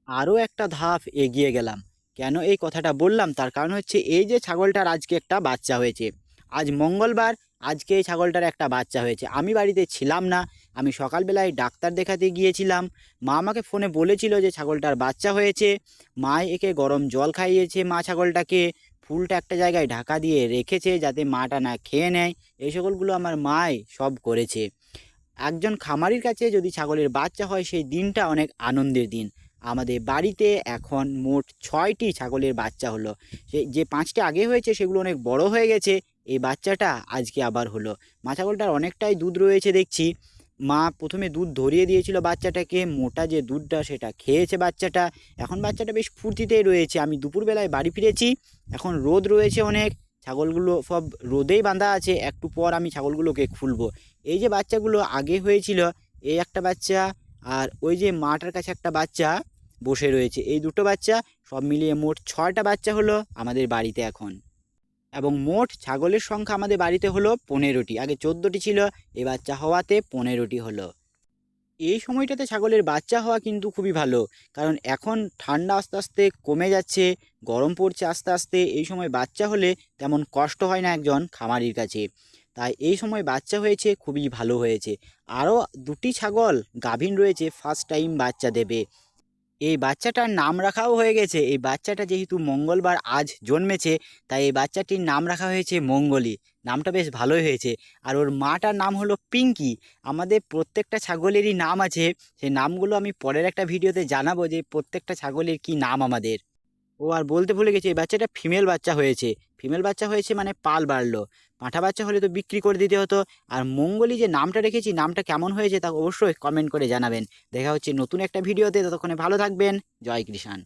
আরও একটা ধাপ এগিয়ে গেলাম। কেন এই কথাটা বললাম তার কারণ হচ্ছে এই যে ছাগলটার আজকে একটা বাচ্চা হয়েছে। আজ মঙ্গলবার, আজকে এই ছাগলটার একটা বাচ্চা হয়েছে। আমি বাড়িতে ছিলাম না, আমি সকালবেলায় ডাক্তার দেখাতে গিয়েছিলাম। মা আমাকে ফোনে বলেছিল যে ছাগলটার বাচ্চা হয়েছে। মা একে গরম জল খাইয়েছে, মা ছাগলটাকে ফুলটা একটা জায়গায় ঢাকা দিয়ে রেখেছে যাতে মাটা না খেয়ে নেয়। এই সকলগুলো আমার মাই সব করেছে। একজন খামারির কাছে যদি ছাগলের বাচ্চা হয় সেই দিনটা অনেক আনন্দের দিন। আমাদের বাড়িতে এখন মোট 6টি ছাগলের বাচ্চা হলো। যে 5টি আগে হয়েছে সেগুলো অনেক বড় হয়ে গেছে। এই বাচ্চাটা আজকে আবার হলো। মা ছাগলটার অনেকটাই দুধ রয়েছে দেখছি। মা প্রথমে দুধ ধরিয়ে দিয়েছিল বাচ্চাটাকে, মোটা যে দুধটা সেটা খেয়েছে বাচ্চাটা। এখন বাচ্চাটা বেশ ফুর্তিতেই রয়েছে। আমি দুপুরবেলায় বাড়ি ফিরেছি, এখন রোদ রয়েছে অনেক, ছাগলগুলো সব রোদেই বাঁধা আছে। একটু পর আমি ছাগলগুলোকে খুলবো। এই যে বাচ্চাগুলো আগে হয়েছিল, এই একটা বাচ্চা আর ওই যে মাটার কাছে একটা বাচ্চা বসে রয়েছে, এই দুটো বাচ্চা সব মিলিয়ে মোট 6টা বাচ্চা হলো আমাদের বাড়িতে এখন। এবং মোট ছাগলের সংখ্যা আমাদের বাড়িতে হলো 15টি। আগে 14টি ছিল, এই বাচ্চা হওয়াতে 15টি হলো। এই সময়টাতে ছাগলের বাচ্চা হওয়া কিন্তু খুবই ভালো, কারণ এখন ঠান্ডা আস্তে আস্তে কমে যাচ্ছে, গরম পড়ছে আস্তে আস্তে। এই সময় বাচ্চা হলে তেমন কষ্ট হয় না একজন খামারির কাছে। তাই এই সময় বাচ্চা হয়েছে, খুবই ভালো হয়েছে। আরও 2টি ছাগল গাভীন রয়েছে, ফার্স্ট টাইম বাচ্চা দেবে। এই বাচ্চাটার নাম রাখাও হয়ে গেছে। এই বাচ্চাটা যেহেতু মঙ্গলবার আজ জন্মেছে, তাই এই বাচ্চাটির নাম রাখা হয়েছে মঙ্গলী। নামটা বেশ ভালোই হয়েছে। আর ওর মাটার নাম হলো পিঙ্কি। আমাদের প্রত্যেকটা ছাগলেরই নাম আছে, সেই নামগুলো আমি পরের একটা ভিডিওতে জানাবো যে প্রত্যেকটা ছাগলের কি নাম আমাদের। ও আর বলতে ভুলে গেছি, এই বাচ্চাটা ফিমেল বাচ্চা হয়েছে। ফিমেল বাচ্চা হয়েছে মানে পাল বাড়লো। পাঁঠা বাচ্চা হলে তো বিক্রি করে দিতে হতো। আর মঙ্গলী যে নামটা রেখেছি, নামটা কেমন হয়েছে তা অবশ্যই কমেন্ট করে জানাবেন। দেখা হচ্ছে নতুন একটা ভিডিওতে, ততক্ষণে ভালো থাকবেন। জয় কৃষাণ।